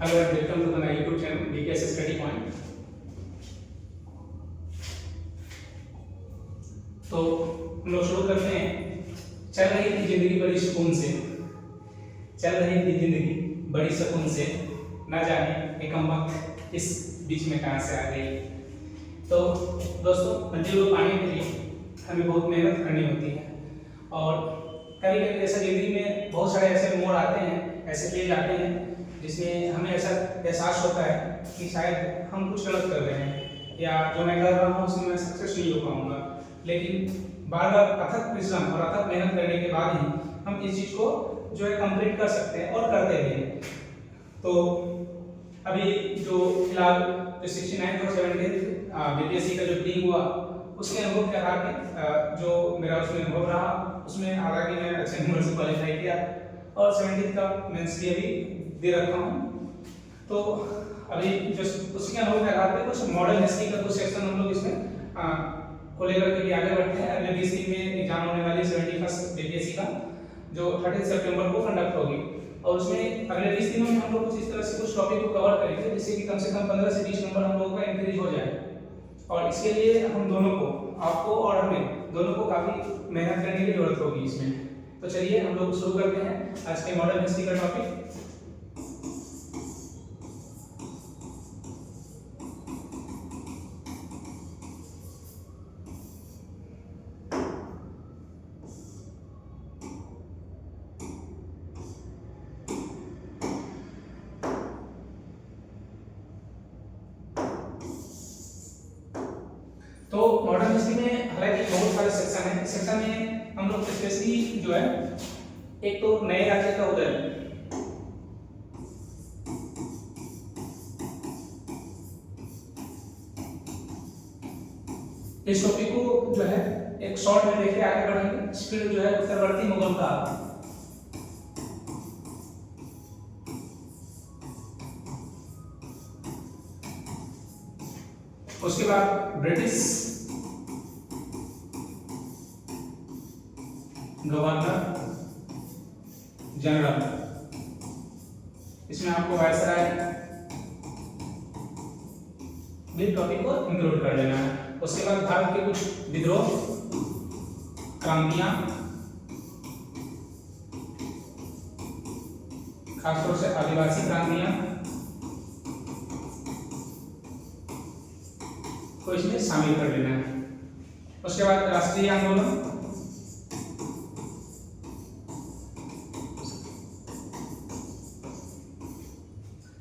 Hello and welcome to my YouTube channel BKS Study Point। तो हम लोग शुरू करते हैं। चल रही थी जिंदगी बड़ी सुकून से, चल रही थी जिंदगी बड़ी सुकून से, ना जाने एक वक्त इस बीच में कहाँ से आ गई। तो दोस्तों, नदी को पाने के लिए हमें बहुत मेहनत करनी होती है और कभी कभी ऐसा जिंदगी में बहुत सारे ऐसे मोड़ आते हैं, ऐसे फेज आते हैं जिसमें हमें ऐसा एहसास होता है कि शायद हम कुछ गलत कर रहे हैं या जो मैं कर रहा हूँ उसमें मैं सक्सेस नहीं हो पाऊंगा। लेकिन बार बार अथक परिश्रम और अथक मेहनत करने के बाद ही हम इस चीज़ को जो है कंप्लीट कर सकते हैं और करते भी हैं। तो अभी जो फिलहाल जो 69 और 70 बीपीएससी का जो प्री हुआ उसके अनुभव के आधार पे जो मेरा उसमें अनुभव रहा उसमें हालांकि मैं अच्छे नंबर से क्वालिफाई किया और 70 का मेंस भी अभी दे रखा हूँ। तो अभी जो उसके अनुभव के आधार पे कुछ मॉडर्न हिस्ट्री का कुछ सेक्शन हम लोग इसमें को लेकर के भी आगे बढ़ते हैं। अगले 20 दिन में एग्जाम होने वाली 71st बीपीएससी का जो 30 सितंबर को कंडक्ट होगी और उसमें अगले 20 दिनों में हम लोग कुछ इस तरह से कुछ टॉपिक को कवर करेंगे जिससे कि कम से कम 15 से 20 नंबर हम लोगों का इंक्रीज हो जाए। और इसके लिए हम दोनों को, आपको और हमें दोनों को काफी मेहनत करने की जरूरत होगी इसमें। तो चलिए हम लोग शुरू करते हैं आज के मॉडर्न हिस्ट्री का टॉपिक। तो मॉडर्न हिस्ट्री में हालांकि बहुत सारे सेक्शन हैं। इस सेक्शन में हम लोग स्पेशली जो है एक तो नए राज्य का उदय, इस टॉपिक को जो है एक शॉर्ट में देख के आगे बढ़ेंगे। फिर जो है उत्तरवर्ती मुगल काल, उसके बाद ब्रिटिश गवर्नर जनरल, इसमें आपको वायसराय भी टॉपिक को इंक्लूड कर लेना है। उसके बाद भारत के कुछ विद्रोह, क्रांतियां, खासतौर से आदिवासी क्रांतियां को इसमें शामिल कर लेना है। उसके बाद राष्ट्रीय आंदोलन,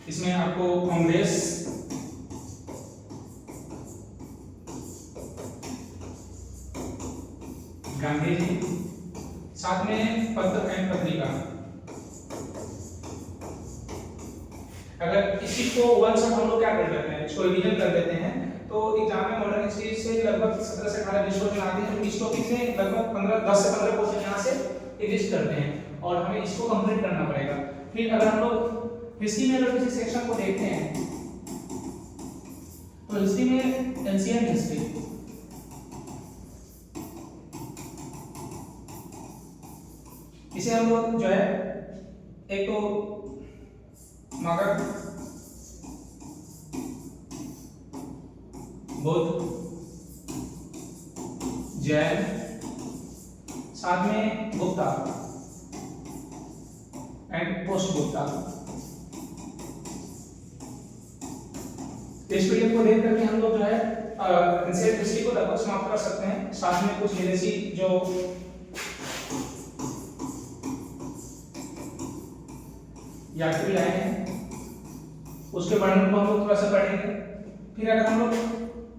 इसमें आपको कांग्रेस, गांधी जी, साथ में पत्र एवं पत्रिका। अगर इसी को वन शॉट हम लोग क्या कर लेते हैं, इसको रिवीजन कर लेते हैं तो एग्जाम में मॉडर्न हिस्ट्री से लगभग 17 से 18 विषय में आते हैं। तो इस टॉपिक से लगभग 10 से 15 क्वेश्चन यहाँ से एग्जिस्ट करते हैं और हमें इसको कंप्लीट करना पड़ेगा। फिर अगर हम लोग हिस्ट्री में अगर किसी सेक्शन को देखते हैं तो हिस्ट्री में एंशिएंट हिस्ट्री, इसे हम लोग जो है एक तो मगध, बुद्ध, जैन, साथ में गुप्ता एंड पोस्ट गुप्ता, इस पीडीएफ को देख करके हम लोग जो है एंशिएंट हिस्ट्री को लगभग समाप्त कर सकते हैं। साथ में कुछ विदेशी जो यात्री आए हैं उसके वर्णन को हम लोग थोड़ा सा पढ़ेंगे। फिर अगर हम लोग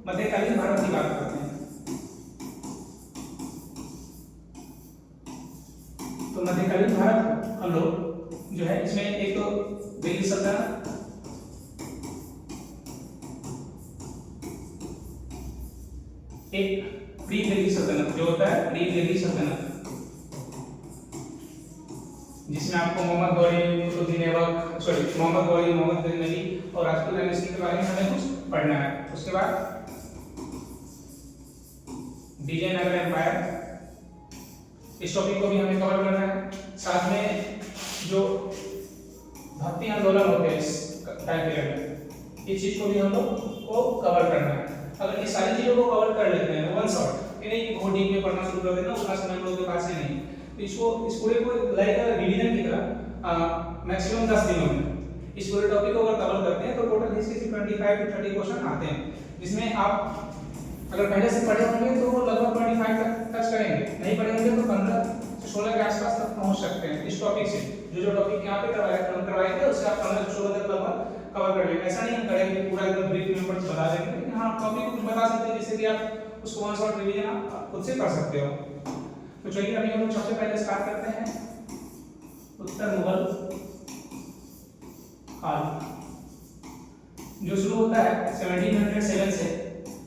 मध्यकालीन भारत की बात करते हैं तो मध्यकालीन भारत हम लोग जो है इसमें एक तो दिल्ली सल्तनत, एक प्री दिल्ली सल्तनत जो होता है प्री दिल्ली सल्तनत, जिसमें आपको मोहम्मद गौरी, मोहम्मद गजनवी और राजपूत डायनेस्टी के बारे में हमें कुछ पढ़ना है। उसके बाद विजयनगर एम्पायर, इस टॉपिक को भी हमें कवर करना है। साथ में जो भक्ति आंदोलन होते हैं टाइम पीरियड में। इस चीज को भी हम लोग को कवर करना है। अगर ये सारी चीजों को कवर कर लेते हैं वन शॉट, ये नहीं बहुत डीप में पढ़ना शुरू कर देना, उतना समय हम लोग के पास है नहीं। तो इसको इस पूरे को लाइक रिवीजन की तरह मैक्सिमम 10 दिनों में इस पूरे टॉपिक को अगर कवर करते हैं तो टोटल इसके 25 to 30 क्वेश्चन आते हैं, जिसमें आप अगर पहले से पढ़े होंगे तो लगभग 25 तक टच करेंगे, नहीं पढ़े होंगे तो 15 से 16 के आसपास तक पहुंच सकते हैं इस टॉपिक से। जो टॉपिक यहाँ पे करवाएंगे उससे आप 15 से 16 तक लगभग कवर कर लेंगे। ऐसा नहीं हम करेंगे पूरा एकदम ब्रीफ में बता देंगे, लेकिन हाँ टॉपिक कुछ बता सकते हैं जिससे कि आप उसको वन शॉट रिवीजन आप खुद से कर सकते हो। तो चलिए अभी हम लोग सबसे पहले स्टार्ट करते हैं उत्तर मुगल काल, जो शुरू होता है 1707 से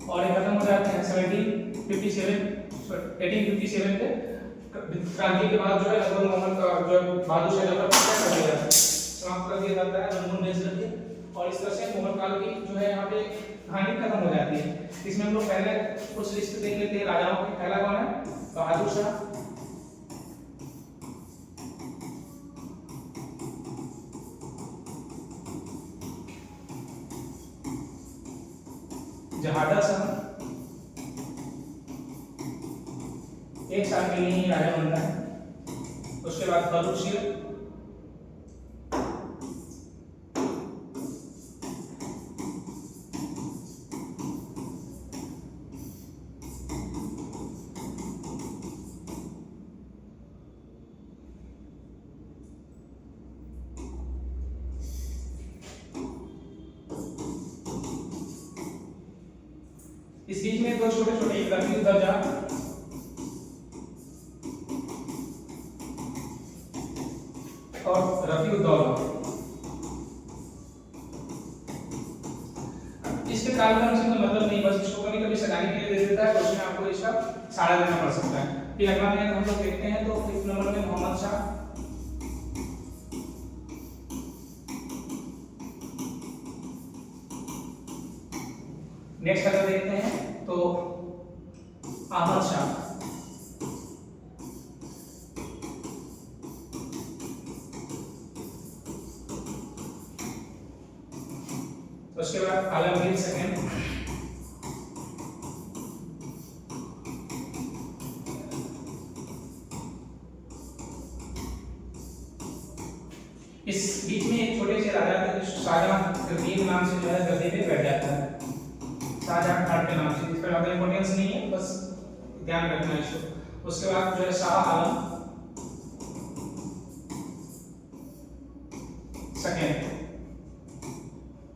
और ये खत्म हो जाते हैं 1857 के क्रांति के बाद जो है लगभग मोहम्मद का जो बहादुर शाह जफर कर दिया जाता है, समाप्त कर दिया जाता है रंगून बेच करके, और इस तरह से मुगल काल की जो है यहाँ पे कहानी खत्म हो जाती है। इसमें हम लोग पहले कुछ लिस्ट देख लेते हैं राजाओं की। पहला कौन है? बहादुर शाह, जहादर शाह, एक साल के लिए ही राजा बनता है। उसके बाद फर्रुख शीर, इस बीच में दो छोटे छोटे रफी दर्जा और रफी उद्दौला। इसके कालक्रम से तो मतलब नहीं, बस इसको कभी कभी सगाने के लिए दे देता है तो उसमें आपको इसका सारा देना पड़ सकता है। फिर अगला में हम लोग देखते हैं तो एक नंबर में मोहम्मद शाह, नेक्स्ट अगर देखते हैं तो अहमद शाह, उसके बाद आलमगीर सेकंड, इस बीच में एक छोटे से राजा थे शाहजहां के नाम से जो है गद्दी पे बैठ जाता है, शाहजहां खान के नाम से, इसका ज्यादा इंपॉर्टेंस नहीं है, बस ध्यान रखना है इसको। उसके बाद जो है शाह आलम सेकंड,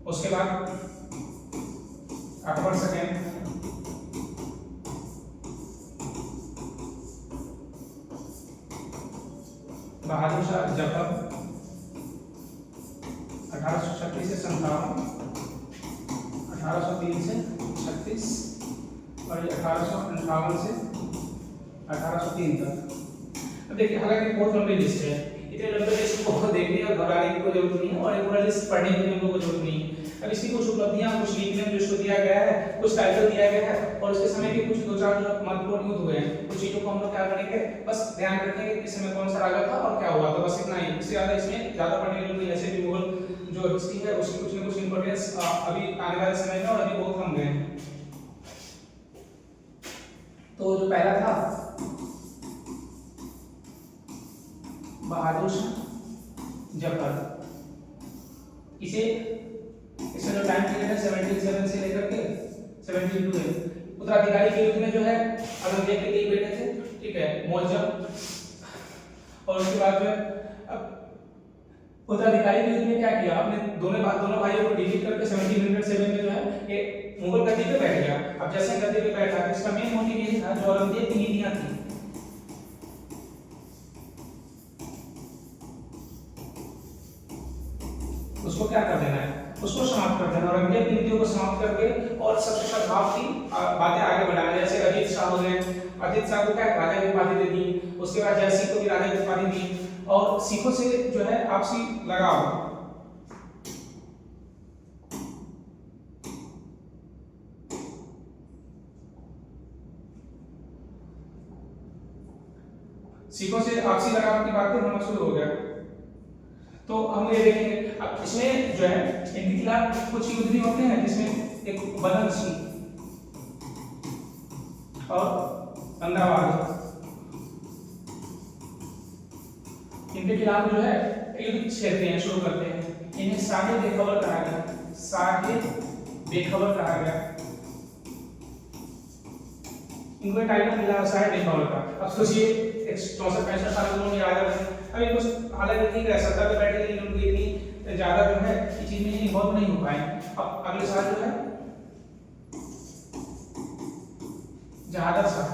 उसके बाद अकबर सेकंड, बहादुर शाह जफर 1836 से 57, 1803 से 36 और 1858 से 1803 तक। अब देखिए हालांकि बहुत लंबी लिस्ट है, इतने लंबे लिस्ट को देखने और घबराने की कोई जरूरत नहीं है और पूरा लिस्ट पढ़ने की भी हम लोग को जरूरत नहीं है। अब इसकी कुछ उपलब्धियां, कुछ लीग जो इसको दिया गया है, कुछ टाइटल दिया गया है और उसके समय के कुछ दो चार जो महत्वपूर्ण युद्ध हुए हैं, कुछ चीजों को हम लोग क्या करेंगे, बस ध्यान रखेंगे कि इस समय कौन सा राजा था और क्या हुआ था, बस इतना ही। इससे ज्यादा इसमें ज्यादा पढ़ने की जरूरत नहीं। ऐसे भी मुगल जो हिस्ट्री है उसकी कुछ न कुछ इंपॉर्टेंस अभी आने वाले समय में और अभी बहुत कम गए हैं। तो जो पहला था बहादुर शाह जफर, इसे इसका जो टाइम पीरियड है 1707 से लेकर के 1702 है। उत्तराधिकारी के युद्ध में जो है औरंगजेब के 3 बेटे थे, ठीक है, मुअज्जम, और उसके बाद जो है अब उत्तराधिकारी के युद्ध में क्या किया, आपने दोनों भाइयों को डिलीट करके 1707 में जो है ये मुगल गद्दी पे बैठ गया। अब जैसे गद्दी पे बैठा, इसका मेन मोटिव यही था जो औरंगजेब की नीतियां थी, उसको क्या कर देना है, उसको समाप्त कर देना। औरंगजेब की नीतियों को समाप्त करके और सबसे सद्भाव की बातें आगे बढ़ाना। जैसे अजीत शाह हो गए, अजीत शाह को क्या राजा की उपाधि दे दी, उसके बाद जय सिंह को भी राजा की उपाधि दी और सिखों से जो है आपसी लगाव। सिखों से आपसी लगाव की बातें होना शुरू हो गया। तो हम ये देखेंगे। अब इसमें जो है इनके खिलाफ कुछ युद्ध भी होते हैं जिसमें एक बदन सिंह और अंधावाद, इनके खिलाफ जो है युद्ध छेड़ते हैं, शुरू करते हैं। इन्हें साहिब बेखबर कहा गया, साहिब बेखबर कहा गया। इनको टाइटल मिला साहिब बेखबर का। अब सोचिए 64-65 साल के उन्होंने राजा बने। अब इनको हालांकि ठीक है सत्ता पे बैठे, लेकिन उनकी इतनी ज्यादा जो है इस चीज में इन्वॉल्व नहीं हो पाए। अब अगले साल जो है जहादर शाह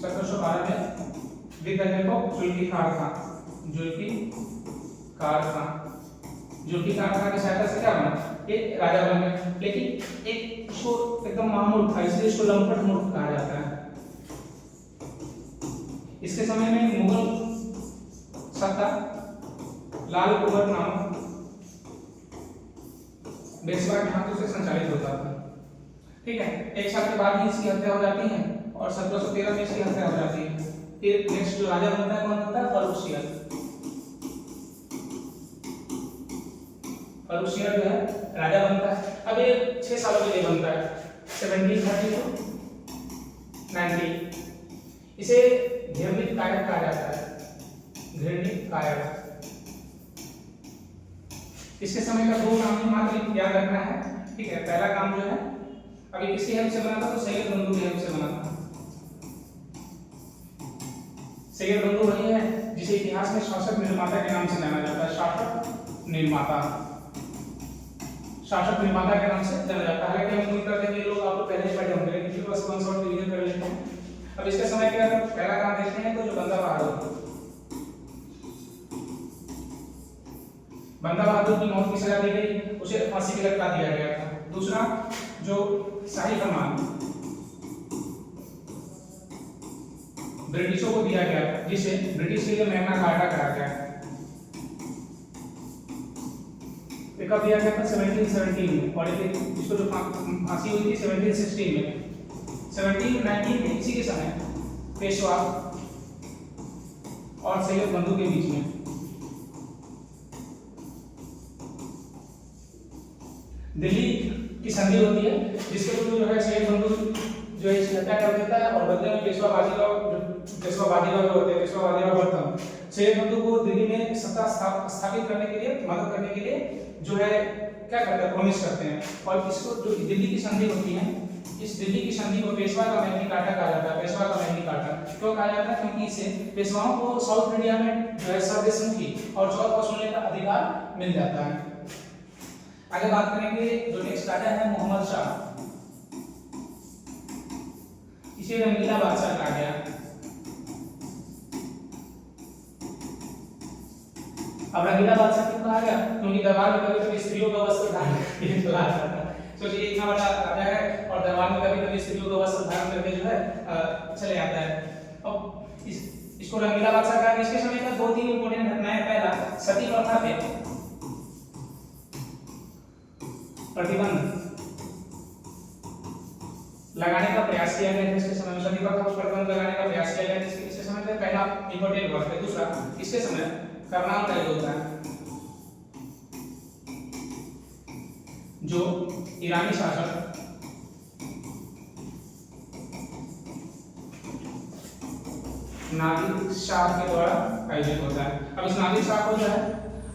1712 में विद करने को जुल्फिकार खान, जुल्फिकार खान की सहायता से क्या बना, एक राजा बन गया। लेकिन एक उसको एकदम मामूल था, इसलिए इसको लंपट मूर्ख कहा जाता है। इसके समय में मुगल सत्ता लाल कुंवर नामक पेशवा के हाथों से संचालित होता था। ठीक है, एक साल के बाद ही इसकी हत्या हो जाती है और 1713 में इसकी हत्या हो जाती है। फिर नेक्स्ट जो राजा बनता है कौन बनता है, फर्रुखसियर जो है राजा बनता है। अब ये 6 सालों के लिए बनता है, 1730 to 90। इसे घृणित कायक कहा जाता है, घृणित कायक। इसके समय का 2 नाम ही मात्र याद रखना है। ठीक है, पहला काम जो है अभी किसकी हेल्प से बना था, तो सैयद बंधु की हेल्प से बना था। सैयद बंधु वही है जिसे इतिहास में शासक निर्माता के नाम से जाना जाता है, शासक निर्माता के नाम से जाना जाता है। हालांकि हम उम्मीद करते हैं कि लोग आप लोग पहले ही पढ़े होंगे, लेकिन फिर बस वन शॉट रिवीजन कर लेते हैं। अब इसके समय का पहला काम देखते हैं, तो जो बंदा बहादुर की मौत की सजा दी गई, उसे फांसी की लटका दिया गया था। दूसरा जो शाही फरमान ब्रिटिशों को दिया गया था, जिसे ब्रिटिश के लिए मैग्ना कार्टा कहा गया। कब दिया गया था, 1717 में, और इसको जो फांसी हुई थी 1716 में। 1719 में इसी के समय पेशवा और सैयद बंधु के बीच में दिल्ली की संधि होती है, जिसके थ्रू जो है सैयद बंधु जो है इसकी हत्या कर देता है और बदले में पेशवा बाजीराव होते हैं, पेशवा बाजीराव प्रथम सैयद बंधु को दिल्ली में सत्ता स्थापित करने के लिए, मदद करने के लिए जो है क्या करते हैं, प्रॉमिस करते हैं। और इसको जो दिल्ली की संधि होती है, इस दिल्ली की संधि को पेशवा का मैग्ना कार्टा कहा जाता है। पेशवा का मैग्ना कार्टा क्यों कहा जाता है, क्योंकि इससे पेशवाओं को साउथ इंडिया में जो है सर्वसम्मति और चौथ वसूलने का अधिकार मिल जाता है। आगे बात करेंगे, जो नेक्स्ट राजा है मोहम्मद शाह, इसे रंगीला बादशाह कहा गया। अब रंगीला बादशाह क्यों कहा गया, क्योंकि दरबार में कभी-कभी स्त्रियों का वस्त्र धारण करके चला जाता था। सोचिए इतना बड़ा राजा है और दरबार में कभी-कभी स्त्रियों का वस्त्र धारण करके जो है चले जाता है। अब इसको रंगीला बादशाह कहा गया। इसके समय में 2-3 इंपॉर्टेंट घटनाएं। पहला, सती प्रथा पे प्रतिबंध लगाने का प्रयास किया गया। इसके समय में सती प्रथा पर प्रतिबंध लगाने का प्रयास किया गया। इसके समय में पहला इंपॉर्टेंट वर्ड है। दूसरा, इसके समय करनाल का युद्ध होता है, जो ईरानी शासक नादिर शाह के द्वारा आयोजित होता है। अब इस नादिर शाह को जो है,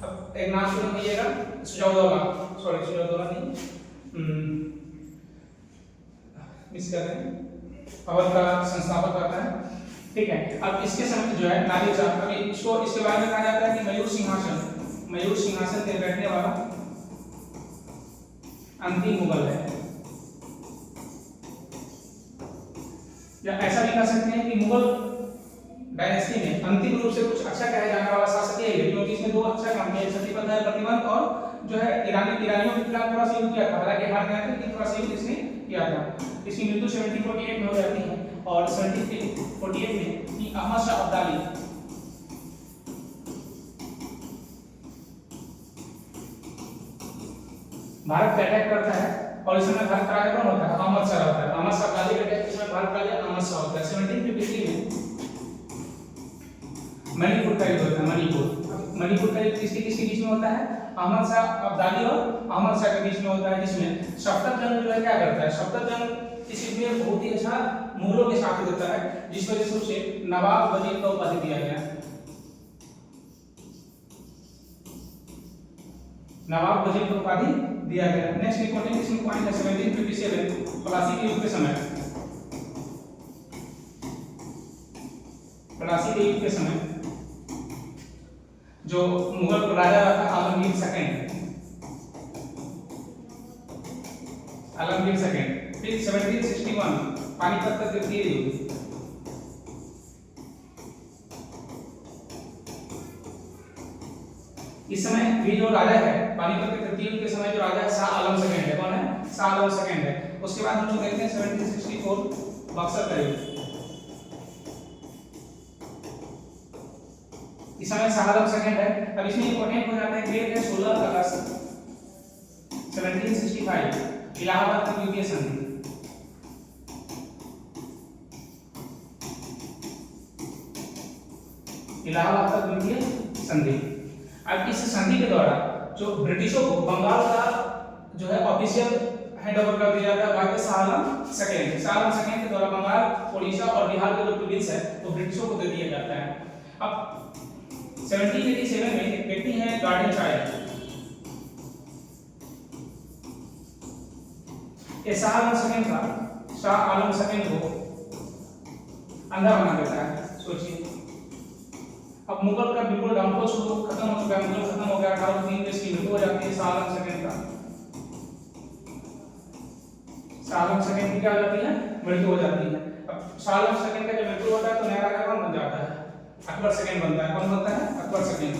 अब एक नाम सुन लीजिएगा, सुजाउद्दौला नहीं, मिस कर रहे हैं, अवध का संस्थापक करता है। ठीक है, अब इसके समय जो है नादिर शाह, अभी इसको इसके बारे में कहा जाता है कि मयूर सिंहासन पे बैठने वाला अंतिम मुगल है, या ऐसा भी कह सकते हैं कि मुगल डायनेस्टी में अंतिम रूप से कुछ अच्छा कहा जाने वाला शासक यही है, क्योंकि इसने 2 अच्छा काम किया, सती प्रथा प्रतिबंध और जो है ईरानियों के खिलाफ थोड़ा सा युद्ध किया था। हालांकि हार गया था, लेकिन थोड़ा सा युद्ध इसने किया था। इसकी मृत्यु 1748 में हो जाती है और 1748 में अहमद शाह अब्दाली भारत पे अटैक करता है और इसमें भारत का राजा कौन होता है, अहमद शाह होता है। अहमद शाह अब्दाली का अटैक इसमें भारत का राजा अहमद शाह होता है। 1753 में मणिपुर का युद्ध होता है, मणिपुर। मणिपुर का युद्ध किसके किसके बीच में होता है? अहमद शाह अब्दाली और अहमद शाह के बीच में होता है, जिसमें सफदरजंग जो है क्या करता है, सफदरजंग इस युद्ध में बहुत ही अच्छा मुगलों के साथ देता है, जिस वजह से उसे नवाब वजीर का उपाधि दिया गया। नवाब वजीर को उपाधि दिया गया। नेक्स्ट इंपॉर्टेंट इसमें पॉइंट है 1757 प्लासी के युद्ध के समय, प्लासी के युद्ध के समय जो मुगल राजा था आलमगीर सेकंड, आलमगीर सेकंड, फिर 1761 पानीपत का तृतीय युद्ध, इस समय भी जो राजा है पानीपत के तृतीय युद्ध के समय जो राजा है शाह आलम सेकंड है। कौन है? शाह आलम सेकंड है। उसके बाद हम लोग देखते हैं 1764 बक्सर का युद्ध। इस समय शाह आलम सेकंड है। अब इसमें इंपॉर्टेंट हो जाता है डेट है 16 अगस्त 1765 इलाहाबाद की द्वितीय संधि। इलाहाबाद का द्वितीय संधि। अब इस संधि के द्वारा जो ब्रिटिशों को बंगाल का जो है ऑफिशियल हैंड ओवर कर दिया जाता है भाई शाह आलम सेकंड। शाह आलम सेकंड के द्वारा बंगाल, उड़ीसा और बिहार के जो प्रोविंस है वो ब्रिटिशों को दे दिया जाता है। अब 1787 में एक व्यक्ति है गार्डन चाइल्ड, ये शाह आलम सेकंड का शाह आलम सेकंड को अंधा बना देता है। सोचिए अब मुगल का बिल्कुल डाउनफॉल शुरू खत्म हो चुका है, मुगल खत्म हो गया, 1803 में इसकी मृत्यु हो जाती है शाह आलम सेकंड का। शाह आलम सेकंड की क्या हो जाती है? मृत्यु हो जाती है। अब शाह आलम सेकंड का जब मृत्यु होता है तो नया राजा कौन बन जाता है? अकबर सेकंड बनता है। कौन बनता है? अकबर सेकंड।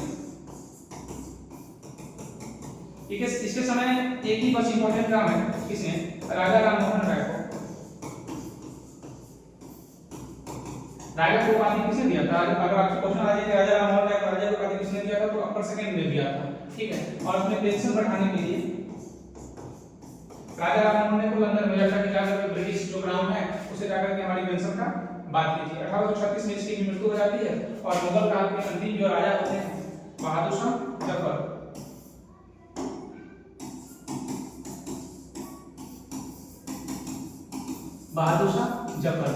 इसके समय एक ही बस इंपॉर्टेंट काम है, किसने? राजा राममोहन राय को। राजा को उपाधि किसने दिया था? अगर आपसे क्वेश्चन आ जाए राजा राममोहन राय को राजा को उपाधि किसने दिया था, तो अकबर सेकंड ने दिया था। ठीक है। और अपने पेंशन बढ़ाने के लिए राजा राममोहन ने को लंदन भेजा था कि जाकर ब्रिटिश जो क्राउन है उसे जाकर के हमारी पेंशन का बात कीजिए। 1836 में इसकी मृत्यु हो जाती है और मुगल काल के अंतिम जो राजा होते हैं बहादुर शाह जफर। बहादुर शाह जफर।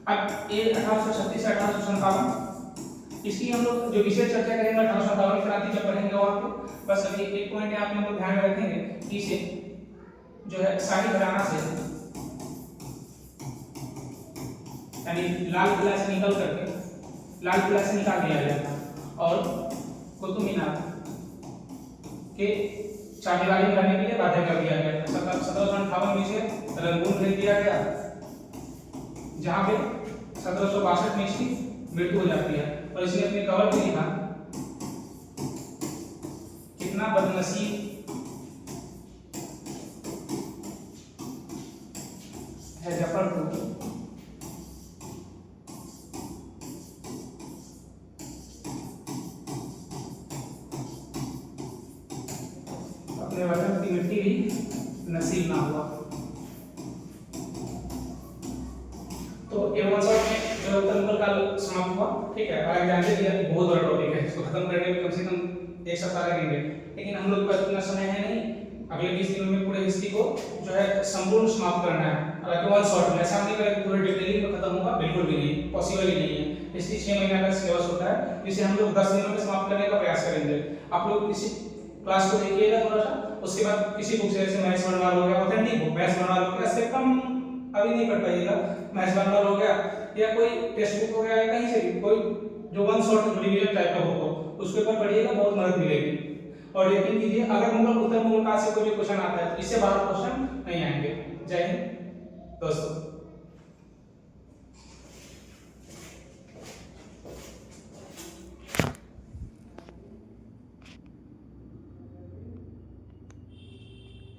अब ये 1836 से 1857 इसकी हम लोग जो विशेष चर्चा करेंगे 1857 क्रांति जब पढ़ेंगे वहां पे। बस अभी एक पॉइंट यहाँ पे हम लोग ध्यान में रखेंगे कि इसे जो है शाही घराना से यानी लाल किला से निकल करके लाल किला से निकाल दिया गया था और कुतुब मीनार के चाबीवाली करने के लिए बाध्य कर दिया गया था। 1758 में इसे रंगून भेज दिया गया, जहां पे 1762 में इसकी मृत्यु हो जाती है। और इसने अपने कवर पे लिखा, कितना बदनसीब है जफर को अपने वतन की मिट्टी भी नसीब ना हुआ। तो ये वन शॉट में जो मुगल काल समाप्त हुआ। ठीक है। और जानते हैं बहुत बड़ा टॉपिक है, इसको खत्म करने में कम से कम एक सप्ताह लगेंगे, लेकिन हम लोग के पास इतना समय है नहीं। अगले 20 दिनों में पूरे हिस्ट्री को जो है संपूर्ण समाप्त करना है। हालांकि वन शॉट में ऐसा नहीं करें पूरे डिटेलिंग में खत्म होगा, बिल्कुल भी नहीं, पॉसिबल ही नहीं है। हिस्ट्री 6 महीने का सिलेबस होता है, जिसे हम लोग 10 दिनों में समाप्त करने का प्रयास करेंगे। आप लोग इसी क्लास को देखिएगा थोड़ा सा, उसके बाद किसी बुक से जैसे मैथ्स बनवाल हो गया, ऑथेंटिक बुक मैथ्स बनवाल हो गया, इससे कम अभी नहीं पढ़ पाइएगा। मैथ्स बनवाल हो गया या कोई टेक्स्ट बुक हो गया या कहीं से भी कोई जो वन शॉट रिवीजन टाइप का बुक हो, उसके ऊपर पढ़िएगा, बहुत मदद मिलेगी। और यकीन कीजिए अगर मुगल उत्तर मुगल काल से कोई भी क्वेश्चन आता है तो इससे बाहर क्वेश्चन नहीं आएंगे। जय हिंद दोस्तों।